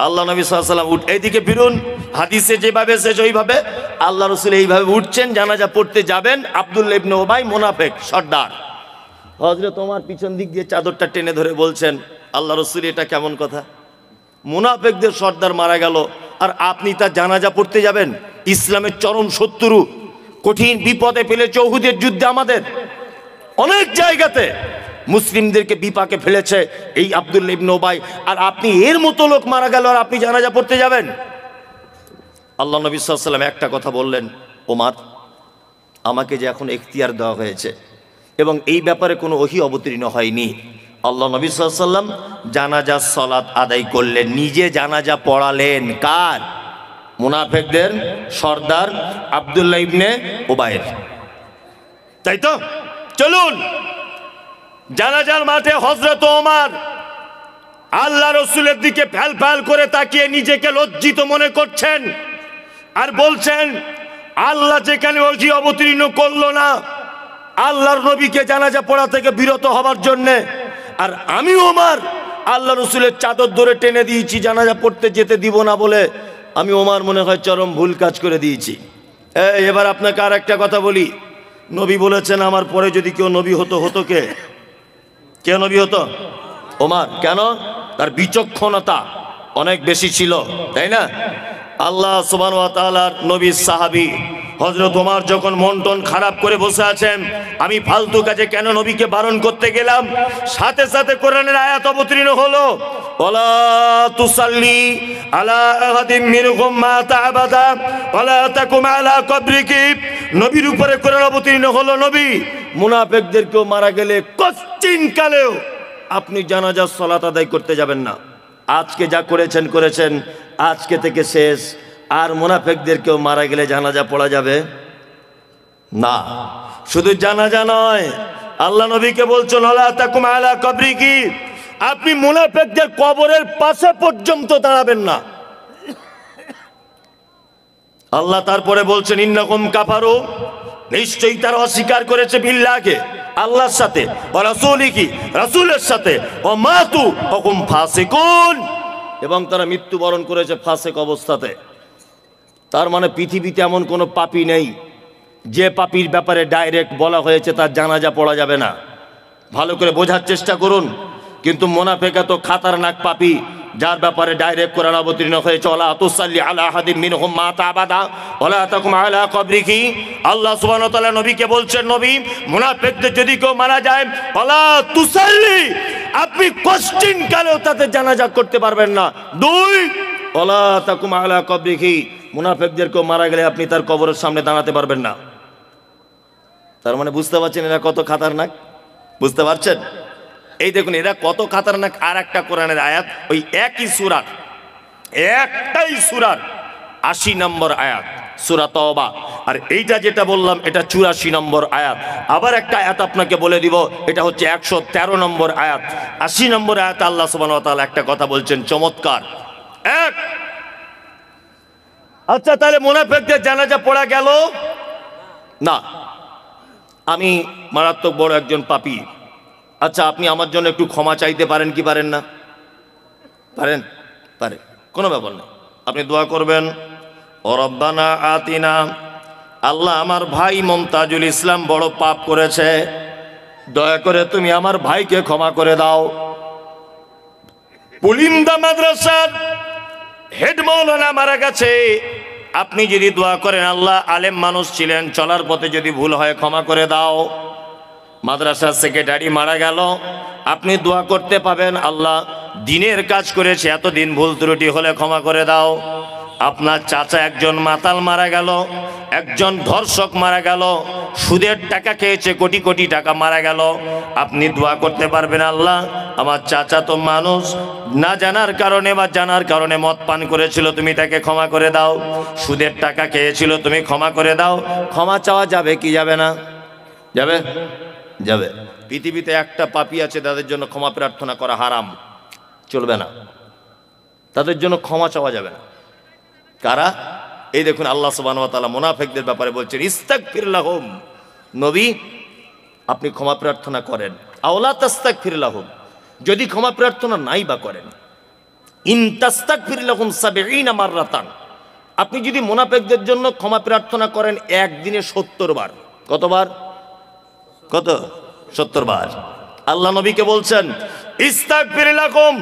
A: আল্লাহ নবী সাল্লাল্লাহু আলাইহি ওয়াসাল্লাম এইদিকে ফিরুন, হাদিসে যেভাবে এসেছে ওইভাবে আল্লাহ রসুল এইভাবে উঠছেন, জানাজা পড়তে যাবেন। আব্দুল্লাহ ইবনে উবাই মুনাফিক সর্দার, হযরত ওমর পিছন দিক দিয়ে চাদরটা টেনে ধরে বলছেন, আল্লাহ রসুল, এটা কেমন কথা? মুনাফিকদের সর্দার মারা গেল আর আপনি তার জানাজা পড়তে যাবেন? ইসলামের চরম শত্রু, কঠিন বিপদে ফেলেছে উহুদের যুদ্ধে, আমাদের অনেক জায়গাতে মুসলিমদেরকে বিপাকে ফেলেছে এই আব্দুল্লাহ ইবনে উবাই, আর আপনি এর মতো লোক মারা গেল আর আপনি জানাজা পড়তে যাবেন? আল্লাহ নবী সাল্লাল্লাহু আলাইহি ওয়াসাল্লাম একটা কথা বললেন, ওমর, আমাকে যে এখন এখতিয়ার দেওয়া হয়েছে এবং এই ব্যাপারে কোনো ওহী অবতীর্ণ হয়নি, আল্লাহ নবী সাল্লাল্লাহু আলাইহি ওয়াসাল্লাম জানাজা সালাত আদায় করলেন, নিজে জানাজা পড়ালেন। কার? মুনাফিকদের সর্দার আব্দুল্লাহ ইবনে উবাইয়ের, তাই তো? চলুন, জানাজার মাঠে হযরত ওমর আল্লাহ রসুলের দিকে ফ্যাল ফ্যাল করে তাকিয়ে নিজেকে লজ্জিত মনে করছেন আর বলছেন, আল্লাহ যেখানে ওহী অবতীর্ণ করলো না আল্লাহর নবীকে জানাজা পড়া থেকে বিরত হবার জন্যে, আর আমি ওমর আল্লাহ রসুলের চাদর ধরে টেনে দিয়েছি জানাজা পড়তে যেতে দিব না বলে, আমি ওমর মনে হয় চরম ভুল কাজ করে দিয়েছি। এবার আপনাকে আর একটা কথা বলি, নবী বলেছেন আমার পরে যদি কেউ নবী হতো, হতো কে? কে নবী হতো? ওমর। কেন? তার বিচক্ষণতা অনেক বেশি ছিল, তাই না? আল্লাহ সুবহানাহু ওয়া তাআলার নবীর সাহাবী হযরত ওমর যখন মন টন খারাপ করে বসে আছেন, আমি ফালতু কাজে কেন নবীকে বারণ করতে গেলাম, সাথে সাথে কোরআনের আয়াত অবতীর্ণ হলো, ওয়ালা তুসাল্লি আলা আহাদিম মিনহুম মাতা আবাদা ওয়ালা তাকুম আলা কবরিকি। নবীর উপরে কোরআন অবতীর্ণ হলো, নবী মুনাফিকদেরকেও মারা গেলে কষ্টিন কালেও আপনি জানাজার সালাত আদায় করতে যাবেন না। আজকে যা করেছেন করেছেন, আজকে থেকে শেষ। আর মুনাফিকদেরকেও মারা গেলে জানাজা পড়া যাবে না। শুধু জানাজা নয়, আল্লাহ নবীকে বলছেন ওয়ালা তাকুম আলা কবরিকি, আপনি মুনাফিকদের কবরের পাশে পর্যন্ত দাঁড়াবেন না। আল্লাহ তারপরে বলছেন ইন্নাকুম কাফারু, নিশ্চয়ই তারা অস্বীকার করেছে বিল্লাহকে, আল্লাহর সাথে, ও রাসূলিহি, রাসূলের সাথে, ও মাতু হুম ফাসিকুন, এবং তারা মৃত্যুবরণ করেছে ফাসিক অবস্থাতে। তার মানে পৃথিবীতে এমন কোনো পাপী নেই যে পাপীর ব্যাপারে ডাইরেক্ট বলা হয়েছে তার জানাজা পড়া যাবে না। ভালো করে বোঝার চেষ্টা করুন। কিন্তু মুনাফিক তো খাতারনাক পাপী, যার ব্যাপারে ডাইরেক্ট কোরআন অবতীর্ণ হয়েছে ওয়ালা তুসাল্লি আলা আহাদিম মিনহুম মাতা আবাদা ওয়ালা তাকুম আলা কবরিহি। আল্লাহ সুবহানাহু ওয়া তাআলা নবীকে বলছেন, নবী মুনাফিকদের যদি কেউ মারা যায় ওয়ালা তুসাল্লি, আপনি কোশ্চিন কালেও তাদের জানাজা করতে পারবেন না। দুই, ওয়ালা তাকুম আলা কবরিহি, মুনাফিকদের কেউ মারা গেলে আপনি তার কবরের সামনে দাঁড়াতে পারবেন না। তার মানে বুঝতে পারছেন এরা কত খাতারনাক? বুঝতে পারছেন? এই দেখুন এরা কত খাতারনাক। আর একটা কোরআনের আয়াত, ওই একই সূরার, একটাই সূরার ৮০ নম্বর আয়াত, সূরা তওবা। আর এইটা যেটা বললাম এটা ৮৪ নম্বর আয়াত। আবার একটা আয়াত আপনাকে বলে দিব, এটা হচ্ছে ১১৩ নম্বর আয়াত। ৮০ নম্বর আয়াত আল্লাহ সুবহানাহু ওয়া তাআলা একটা কথা বলছেন চমৎকার। এক, আচ্ছা তাহলে মুনাফিকদের জানাজা পড়া গেল না, আমি মারাত্মক বড় একজন পাপী, আচ্ছা আপনি আমার জন্য একটু ক্ষমা চাইতে পারেন কি পারেন না? পারেন? পারে, কোনো ব্যাপার না। আপনি দোয়া করবেন, ও রব্বানা আতিনা, আল্লাহ আমার ভাই মুমতাজুল ইসলাম বড় পাপ করেছে, দয়া করে তুমি আমার ভাইকে ক্ষমা করে দাও। পুলিন্দা মাদ্রাসার হেড মাওলানা মারা গেছে, আপনি যদি দোয়া করেন আল্লাহ আলেম মানুষ ছিলেন, চলার পথে যদি ভুল হয় ক্ষমা করে দাও। মাদ্রাসার সেক্রেটারি মারা গেল, আপনি দোয়া করতে পাবেন আল্লাহ দিনের কাজ করেছে, এতদিন ভুল ত্রুটি হলে ক্ষমা করে দাও। আপনার চাচা একজন মাতাল মারা গেল, একজন ধর্ষক মারা গেল, সুদের টাকা খেয়েছে, কোটি কোটি টাকা মারা গেল, আপনি দোয়া করতে পারবেন আল্লাহ আমার চাচা তো মানুষ, না জানার কারণে বা জানার কারণে মদ পান করেছিল, তুমি তাকে ক্ষমা করে দাও। সুদের টাকা খেয়েছিল, তুমি ক্ষমা করে দাও। ক্ষমা চাওয়া যাবে কি যাবে না? যাবে, যাবে। পৃথিবীতে একটা পাপী আছে তাদের জন্য ক্ষমা প্রার্থনা করা হারাম, চলবে না, তাদের জন্য ক্ষমা চাওয়া যাবে না। কারা? এই দেখুন আল্লাহ সুবহানাহু ওয়া তাআলা মুনাফিকদের ব্যাপারে বলছেন ইস্তাগফির লাহুম, নবী আপনি ক্ষমা প্রার্থনা করেন। আওলা তাস্তাগফির লাহুম, যদি ক্ষমা প্রার্থনা নাই বা করেন, ইন তাস্তাগফির লাহুম ৭০ মাররাতান, আপনি যদি মুনাফিকদের জন্য ক্ষমা প্রার্থনা করেন একদিনে ৭০ বার। কতবার? কত? ৭০ বার। আল্লাহ নবীকে বলছেন ইস্তাগফির লাহুম,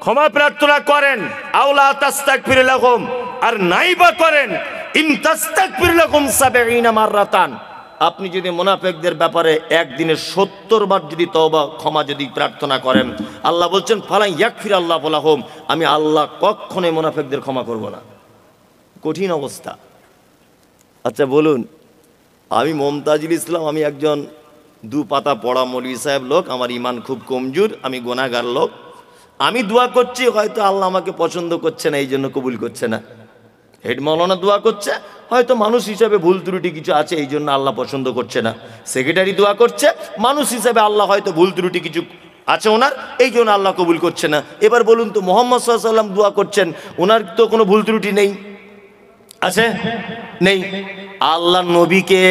A: ক্ষমা প্রার্থনা করেন। আওলা তাস্তাগফির লাহুম, আর নাইবা করেন ইন তাস্তাগফির লাহুম ৭০ মাররাতান, আপনি যদি মুনাফিকদের ব্যাপারে একদিনে ৭০ বার যদি তওবা ক্ষমা যদি প্রার্থনা করেন, আল্লাহ বলছেন ফালা ইয়াগফির আল্লাহু লাহুম, আমি আল্লাহ কখনোই মুনাফিকদের ক্ষমা করব না। কঠিন অবস্থা। আচ্ছা বলুন, আমি মুমতাজুল ইসলাম, আমি একজন 2 পাতা পড়া মৌলভী সাহেব লোক, আমার ইমান খুব কমজোর, আমি গুনাহগার লোক, আমি দোয়া করছি, হয়তো আল্লাহ আমাকে পছন্দ করছে না, এই জন্য কবুল করছে না। হেড মাওলানা দোয়া করছে, হয়তো মানুষ হিসাবে ভুল ত্রুটি কিছু আছে, এই জন্য আল্লাহ পছন্দ করছে না। সেক্রেটারি দোয়া করছে, মানুষ হিসাবে আল্লাহ হয়তো ভুল ত্রুটি কিছু আছে ওনার, এই জন্য আল্লাহ কবুল করছে না। এবার বলুন তো মুহাম্মদ সাল্লাল্লাহু আলাইহি ওয়াসাল্লাম দোয়া করছেন, ওনার তো কোনো ভুল ত্রুটি নেই, আছে? নেই। আল্লাহ নবীকে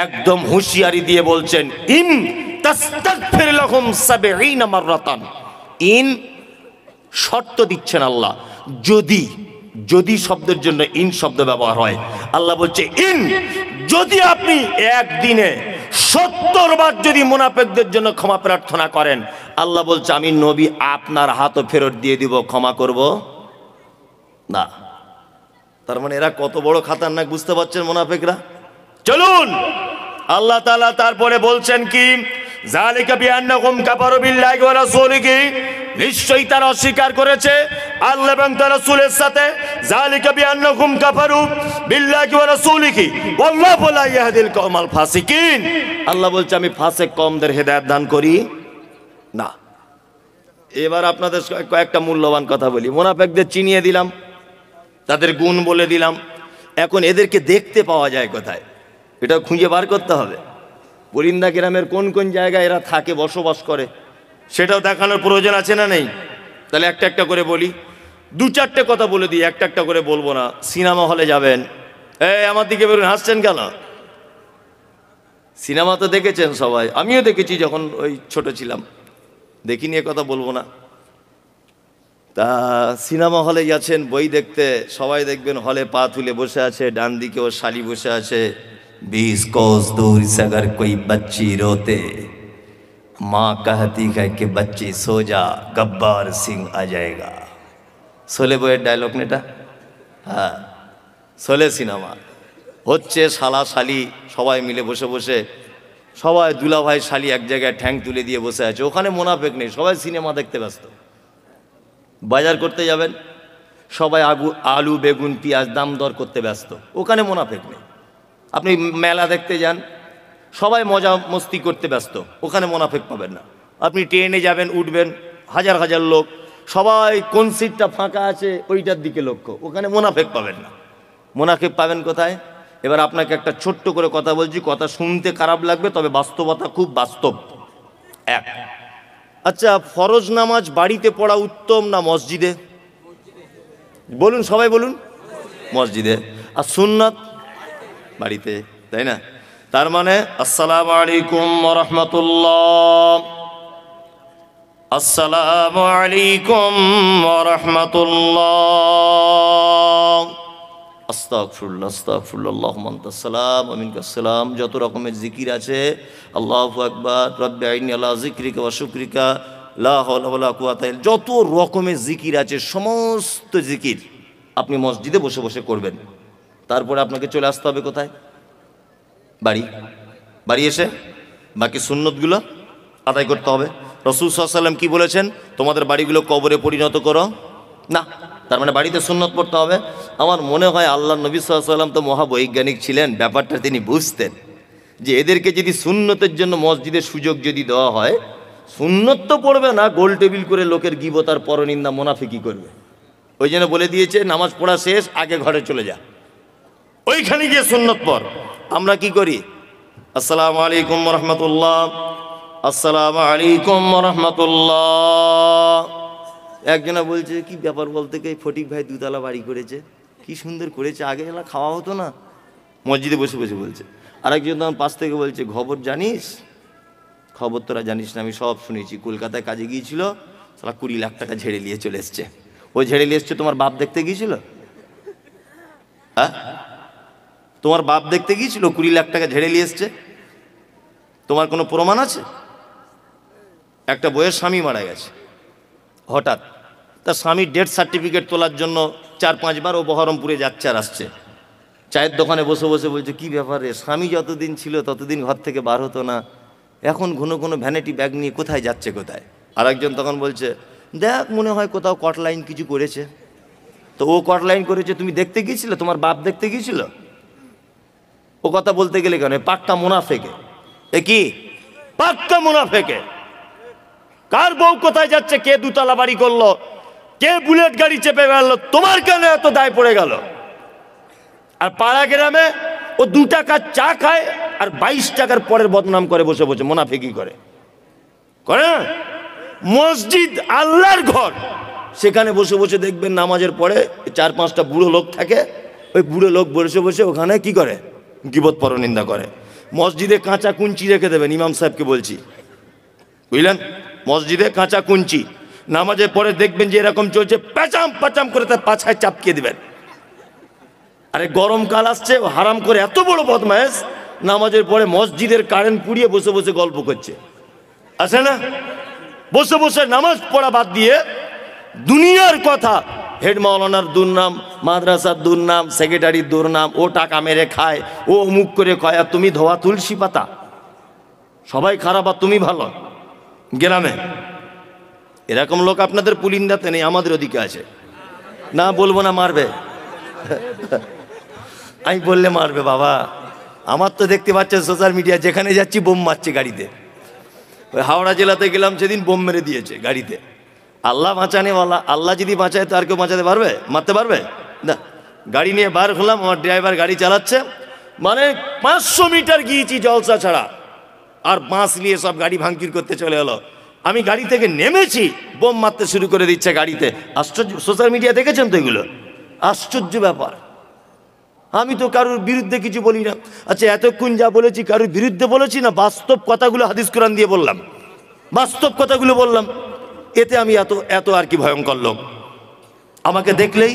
A: একদম হুঁশিয়ারি দিয়ে বলছেন ইন তাস্তাগফির লাহুম ৭০ মাররাতান, ইন শর্ত দিচ্ছেন আল্লাহ, যদি, যদি শব্দের জন্য ইন শব্দ ব্যবহার হয়, আল্লাহ বলছে ইন, যদি আপনি একদিনে ৭০ বার যদি মুনাফিকদের জন্য ক্ষমা প্রার্থনা করেন, আল্লাহ বলছে আমি নবী আপনার হাতও ফেরত দিয়ে দিব, ক্ষমা করব না। তার মানে এরা কত বড় খাতারনাক, বুঝতে পারছেন মুনাফিকরা? চলুন আল্লাহ তাআলা তারপরে বলছেন কি, যালিকা বিআন্নাহুম কাফারু বিল্লাহি ওয়া রাসূলিহি, নিশ্চয়ই তারা অস্বীকার করেছে আল্লাহ এবং তার রাসূলের সাথে। যালিকা বিআন্নাহুম কাফারু বিল্লাহি ওয়া রাসূলিহি ওয়াল্লাহু লা ইয়াহদিল কওমাল ফাসিকিন, আল্লাহ বলছে আমি ফাসিক কওমদের হেদায়েত দান করি না। এবার আপনাদের কয়েকটা মূল্যবান কথা বলি। মুনাফিকদের চিনিয়ে দিলাম, তাদের গুণ বলে দিলাম, এখন এদেরকে দেখতে পাওয়া যায় কোথায়, এটা খুঁজে বার করতে হবে। পরিন্দা গ্রামের কোন কোন জায়গায় এরা থাকে, বসবাস করে, সেটাও দেখানোর প্রয়োজন আছে না নেই? তাহলে একটা একটা করে বলি, 2-4টে কথা বলে দিই, একটা একটা করে বলবো না। সিনেমা হলে যাবেন, এই আমার দিকে বেরোন, হাসছেন কেন? সিনেমা তো দেখেছেন সবাই, আমিও দেখেছি যখন ওই ছোট ছিলাম, দেখি নিয়ে কথা বলবো না। তা সিনেমা হলে যাচ্ছেন বই দেখতে, সবাই দেখবেন হলে পা তুলে বসে আছে, ডান দিকে ও শালি বসে আছে। 20 कोस दूर से अगर कोई बच्ची रोते, माँ कहती है कि बच्ची सो जा, गब्बार सिंह आ जाएगा। শোলে বইয়ের ডায়লগ নেটা, হ্যাঁ শোলে সিনেমা হচ্ছে, শালা শালি সবাই মিলে বসে বসে, সবাই দুলা ভাই শালি এক জায়গায় ঠ্যাং তুলে দিয়ে বসে আছে, ওখানে মুনাফিক নেই, সবাই সিনেমা দেখতে ব্যস্ত। বাজার করতে যাবেন, সবাই আলু বেগুন পেঁয়াজ দাম দর করতে ব্যস্ত, ওখানে মুনাফিক নেই। আপনি মেলা দেখতে যান, সবাই মজা মস্তি করতে ব্যস্ত, ওখানে মুনাফিক পাবেন না। আপনি ট্রেনে যাবেন, উঠবেন, হাজার হাজার লোক, সবাই কোন সিটটা ফাঁকা আছে ওইটার দিকে লক্ষ্য, ওখানে মুনাফিক পাবেন না। মুনাফিক পাবেন কোথায়? এবার আপনাকে একটা ছোট্ট করে কথা বলছি, কথা শুনতে খারাপ লাগবে, তবে বাস্তবতা খুব বাস্তব। এক, আচ্ছা ফরজ নামাজ বাড়িতে পড়া উত্তম না মসজিদে? বলুন, সবাই বলুন। মসজিদে। আর সুন্নাত বাড়িতে, তাই না? তার মানে আসসালামু আলাইকুম ওয়া রাহমাতুল্লাহ, আসসালামু আলাইকুম ওয়া রাহমাতুল্লাহ, আস্তাগফিরুল্লাহ আস্তাগফিরুল্লাহ, আল্লাহুম্মা আনতাস সালাম ওয়া মিনকাস সালাম, যত রকমের জিকির আছে, আল্লাহু আকবার, রব্বি আইনি আলা যিকরিকা ওয়া শুকরিকা, লা হাওলা ওয়ালা কুওয়াতা ইল্লা, যত রকমের জিকির আছে সমস্ত জিকির আপনি মসজিদে বসে বসে করবেন। তারপরে আপনাকে চলে আসতে হবে কোথায়? বাড়ি। বাড়ি এসে বাকি সুন্নতগুলো আদায় করতে হবে। রাসূল সাল্লাল্লাহু আলাইহি ওয়াসাল্লাম কি বলেছেন? তোমাদের বাড়িগুলো কবরে পরিণত করো না। তার মানে বাড়িতে সুন্নত পড়তে হবে। আমার মনে হয় আল্লাহ নবী সাল্লাল্লাহু আলাইহি ওয়াসাল্লাম তো মহাবৈজ্ঞানিক ছিলেন, ব্যাপারটা তিনি বুঝতেন যে এদেরকে যদি সুন্নতের জন্য মসজিদের সুযোগ যদি দেওয়া হয়, সুন্নত তো পড়বে না, গোল টেবিল করে লোকের গীবত আর পরনিন্দা মুনাফিকি করবে। ওই জন্য বলে দিয়েছে নামাজ পড়া শেষ, আগে ঘরে চলে যা, ওইখানে গিয়ে সুন্নত পড়। আমরা কি করি? আসসালামু আলাইকুম ওয়া রাহমাতুল্লাহ, আসসালামু আলাইকুম ওয়া রাহমাতুল্লাহ। একজনা বলছে কি ব্যাপার বলতে, কি ফটিক ভাই দুতলা বাড়ি করেছে, কি সুন্দর করেছে, আগে এলা খাওয়া হতো না? মসজিদে বসে বসে বলছে। আরেকজন তখন পাশ থেকে বলছে খবর জানিস? খবর তোরা জানিস না, আমি সব শুনেছি। কলকাতায় কাজে গিয়েছিল, সালা 20 লাখ টাকা ঝেড়ে নিয়ে চলে এসছে। ওই ঝেড়ে নিয়ে এসছে তোমার বাপ দেখতে গিয়েছিল? হ্যাঁ, তোমার বাপ দেখতে গিয়েছিল 20 লাখ টাকা ঝেড়ে নিয়ে এসছে? তোমার কোনো প্রমাণ আছে? একটা বইয়ের স্বামী মারা গেছে হঠাৎ, তার স্বামীর ডেথ সার্টিফিকেট তোলার জন্য 4-5 বার ও বহরমপুরে যাচ্ছে আর আসছে। চায়ের দোকানে বসে বসে বলছে কি ব্যাপারে, স্বামী যতদিন ছিল ততদিন ঘর থেকে বার হতো না, এখন ঘন ঘন ভ্যানিটি ব্যাগ নিয়ে কোথায় যাচ্ছে কোথায়। আরেকজন তখন বলছে দেখ মনে হয় কোথাও কট লাইন কিছু করেছে। তো ও কট লাইন করেছে, তুমি দেখতে গিয়েছিলে? তোমার বাপ দেখতে গিয়েছিল? ও কথা বলতে গেলে কেন? পাক্কা মুনাফেকে। এ কি পাক্কা মুনাফেকে। কার বউ কোথায় যাচ্ছে, কে দুতলা বাড়ি করলো, কে বুলেট গাড়ি চেপে বেড়ালো, তোমার কেন এত দায় পড়ে গেল? আর পাড়া গ্রামে ও 2 টাকার চা খায় আর 22 টাকার পরের বদনাম করে বসে বসে, মুনাফিকি করে না? মসজিদ আল্লাহর ঘর, সেখানে বসে বসে দেখবেন নামাজের পরে 4-5টা বুড়ো লোক থাকে, ওই বুড়ো লোক বসে বসে ওখানে কি করে, গীবত পরনিন্দা করে। মসজিদে কাঁচা কুঞ্চি রেখে দেবেন, ইমাম সাহেবকে বলছি, বুঝলেন? মসজিদে কাঁচা কুঞ্চি, নামাজের পরে দেখবেন যে এরকম চলছে, প্যাচাম প্যাচাম করে তার পাছায় চাপকিয়ে দিবেন। আরে গরমকাল আসছে, হারাম করে এত বড় বদমায়েশ, নামাজের পরে মসজিদের কারেন্ট পুড়িয়ে বসে বসে গল্প করছে, আছে না? বসে বসে নামাজ পড়া বাদ দিয়ে দুনিয়ার কথা, হেড মাওলানার দুর্নাম, মাদ্রাসার দুর্নাম, সেক্রেটারির দুর্নাম, ও টাকা মেরে খায়, ও মুখ করে খায়, আর তুমি ধোয়া তুলসী পাতা। সবাই খারাপ আর তুমি ভালো। গ্রামে এরকম লোক আপনাদের পুলিন্দাতে নেই, আমাদের ওদিকে আছে। না বলবো না, মারবে। আমি বললে মারবে বাবা। আমার তো দেখতে পাচ্ছেন সোশ্যাল মিডিয়া, যেখানে যাচ্ছি বোম মারছে গাড়িতে। ওই হাওড়া জেলাতে গেলাম সেদিন, বোম মেরে দিয়েছে গাড়িতে। আল্লাহ বাঁচানেওয়ালা, আল্লাহ যদি বাঁচায় তো আর কেউ বাঁচাতে পারবে, মারতে পারবে না। গাড়ি নিয়ে বার হলাম, আমার ড্রাইভার গাড়ি চালাচ্ছে, মানে 500 মিটার গিয়েছি জলসা ছাড়া, আর বাঁশ নিয়ে সব গাড়ি ভাঙচুর করতে চলে এলো। আমি গাড়ি থেকে নেমেছি, বোম মারতে শুরু করে দিচ্ছে গাড়িতে। আশ্চর্য, সোশ্যাল মিডিয়া দেখেছেন তো এগুলো? আশ্চর্য ব্যাপার। আমি তো কারোর বিরুদ্ধে কিছু বলি না। আচ্ছা, এতক্ষণ যা বলেছি কারোর বিরুদ্ধে বলেছি না? বাস্তব কথাগুলো হাদিস কোরআন দিয়ে বললাম, বাস্তব কথাগুলো বললাম। এতে আমি এত আর কি ভয়ঙ্কর লোক? আমাকে দেখলেই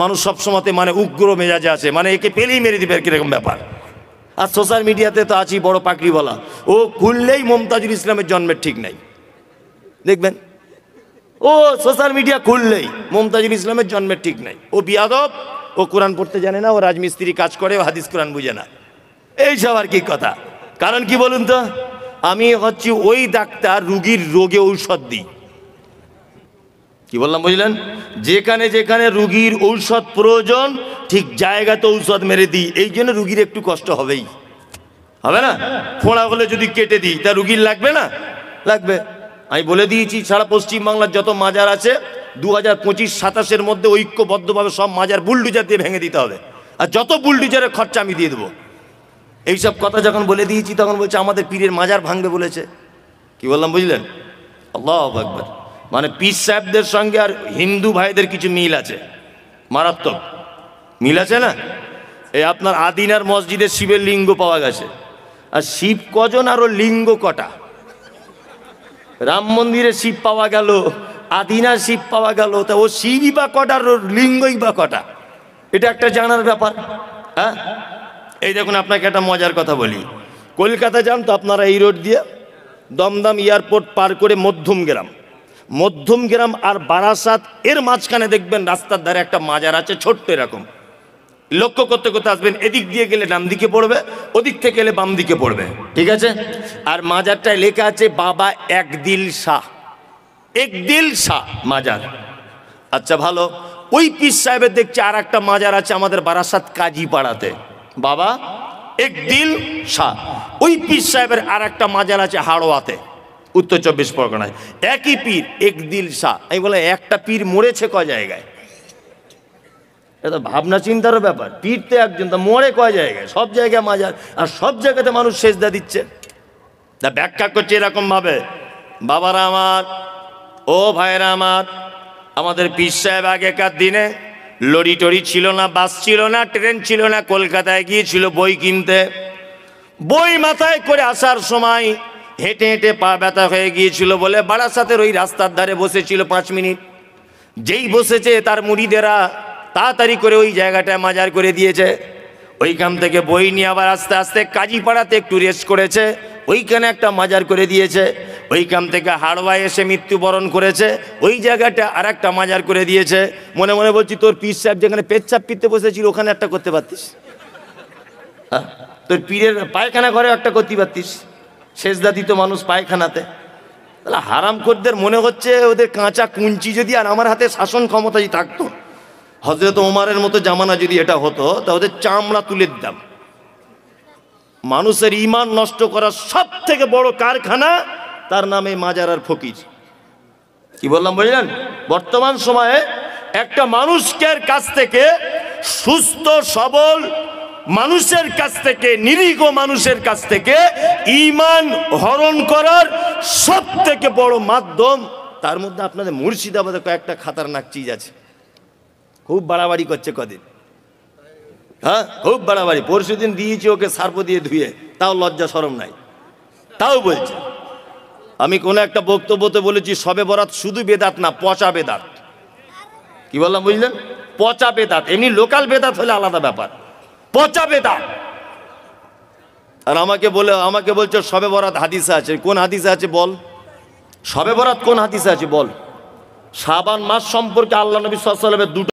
A: মানুষ সবসময়তে মানে উগ্র মেজাজে আছে, মানে একে পেলেই মেরে দিবে, কিরকম ব্যাপার। আর সোশ্যাল মিডিয়াতে তো আছি বড় পাকড়ি বলা, ও খুললেই মমতাজুল ইসলামের জন্মের ঠিক নাই, দেখবেন। ও সোশ্যাল মিডিয়া খুললেই মমতাজুল ইসলামের জন্মের ঠিক নাই, ও বিয়াদব, ও কোরআন পড়তে জানে না, ও রাজমিস্ত্রি কাজ করে, ও হাদিস কোরআন বুঝে না, এইসব আর কি কথা। কারণ কি বলুন তো, আমি হচ্ছি ওই ডাক্তার, রুগীর রোগে ঔষধ দিই। কি বললাম বুঝলেন? যেখানে যেখানে রুগীর ঔষধ প্রয়োজন, ঠিক জায়গাতে ঔষধ মেরে দিই। এই জন্য রুগীর একটু কষ্ট হবেই, হবে না? ফোঁড়া হলে যদি কেটে দিই, তা রুগীর লাগবে না? লাগবে। আমি বলে দিয়েছি, সারা পশ্চিমবাংলার যত মাজার আছে 2025-27-এর মধ্যে ঐক্যবদ্ধভাবে সব মাজার বুলডুজার দিয়ে ভেঙে দিতে হবে, আর যত বুলডুজারের খরচা আমি দিয়ে দেবো। এইসব কথা যখন বলে দিয়েছি, তখন বলছে আমাদের পীরের মাজার ভাঙবে বলেছে। কি বললাম বুঝলেন? আল্লাহু আকবার। মানে পীর সাহেবদের সঙ্গে আর হিন্দু ভাইদের কিছু মিল আছে, মারাত্মক মিল আছে না? এই আপনার আদিনার মসজিদে শিবের লিঙ্গ পাওয়া গেছে, আর শিব কজন আর ওর লিঙ্গ কটা? রাম মন্দিরে শিব পাওয়া গেল, আদিনার শিব পাওয়া গেল, তা ও শিবই বা কটা আর ওর লিঙ্গই বা কটা? এটা একটা জানার ব্যাপার। হ্যাঁ, এই দেখুন আপনাকে একটা মজার কথা বলি। কলকাতা যান তো আপনারা এই রোড দিয়ে, দমদম এয়ারপোর্ট পার করে মধ্যমগ্রাম আর বারাসাত, এর মাঝখানে দেখবেন রাস্তার ধারে একটা মাজার আছে, ছোট্ট এরকম। লক্ষ্য করতে করতে আসবেন, এদিক দিয়ে গেলে ডান দিকে পড়বে, ওদিক থেকে গেলে বাম দিকে পড়বে, ঠিক আছে? আর মাজারটায় লেখা আছে বাবা একদিল শাহ, একদিল শাহ মাজার। আচ্ছা ভালো, ওই পীর সাহেবের দেখছি আর একটা মাজার আছে আমাদের বারাসাত কাজী পাড়াতে, বাবা একদিল শাহ। ওই পীর সাহেবের আর একটা মাজার আছে হাড়োয়াতে, উত্তর 24 পরগনায়, একই পীর একদিল শাহ। আমি বলে একটা পীর মরেছে ক জায়গায়? এটা ভাবনা চিন্তারও ব্যাপার। পীর তো একজন, তা মরে কয় জায়গায়? সব জায়গায় মাজার, আর সব জায়গাতে মানুষ সেজদা দিচ্ছে। তা ব্যাখ্যা করছে এরকম ভাবে, বাবারা আমার, ও ভাইরা আমার, আমাদের পীর সাহেব আগেকার দিনে লরি টরি ছিল না, বাস ছিল না, ট্রেন ছিল না, কলকাতায় গিয়েছিল বই কিনতে। বই মাথায় করে আসার সময় হেঁটে হেঁটে পা ব্যথা হয়ে গিয়েছিল বলে বারাসাতের ওই রাস্তার ধারে বসেছিল 5 মিনিট। যেই বসেছে তার মুরিদেরা তাড়াতাড়ি করে ওই জায়গাটায় মাজার করে দিয়েছে। ওইখান থেকে বই নিয়ে আবার আস্তে আস্তে কাজীপাড়াতে একটু রেস্ট করেছে, ওইখানে একটা মাজার করে দিয়েছে। ওইখান থেকে হাড়োয়ায় এসে মৃত্যুবরণ করেছে, ওই জায়গাটা আর একটা মাজার করে দিয়েছে। মনে মনে বলছি, তোর পীর সাহেব যেখানে পেচ্ছাপ পিতে বসেছিল ওখানে একটা করতে পারতিস, হ্যাঁ? তোর পীরের পায়খানা ঘরে একটা করতে পারতিস, সেজদা দিত মানুষ পায়খানাতে। তাহলে হারামখোরদের মনে হচ্ছে ওদের কাঁচা কুঞ্চি যদি আর আমার হাতে শাসন ক্ষমতা যদি থাকতো, হযরত ওমরের মতো জামানা যদি এটা হতো, তা ওদের চামড়া তুলে দিতাম। মানুষের ঈমান নষ্ট করার সব থেকে বড় কারখানা, তার নামে মাজার আর ফকির। কি বললাম বুঝলেন? বর্তমান সময়ে একটা মানুষের কাছ থেকে, সুস্থ সবল মানুষের কাছ থেকে, নিরীহ মানুষের কাছ থেকে ঈমান হরণ করার সব থেকে বড় মাধ্যম, তার মধ্যে আপনাদের মুর্শিদাবাদে কয়েকটা খাতারনাক চিজ আছে। খুব বাড়াবাড়ি করছে কদিন, হ্যাঁ খুব বাড়াবাড়ি। পরশুদিন দিয়েছি ওকে সার্প দিয়ে ধুয়ে, তাও লজ্জা শরম নাই, তাও বলছে। আমি কোনো একটা বক্তব্যতে বলেছি শবে বরাত শুধু বেদাত না, পচা বেদাত। কি বললাম বুঝলেন? পচা বেদাত। এমনি লোকাল বেদাত হলে আলাদা ব্যাপার, পচা বেদাত। আর আমাকে বলছে শবে বরাত হাদিসে আছে। কোন হাদিসে আছে বল? শবে বরাত কোন হাদিসে আছে বল? শাবান মাস সম্পর্কে আল্লাহ নবী সাল্লাল্লাহু আলাইহি ওয়াসাল্লামের দুটো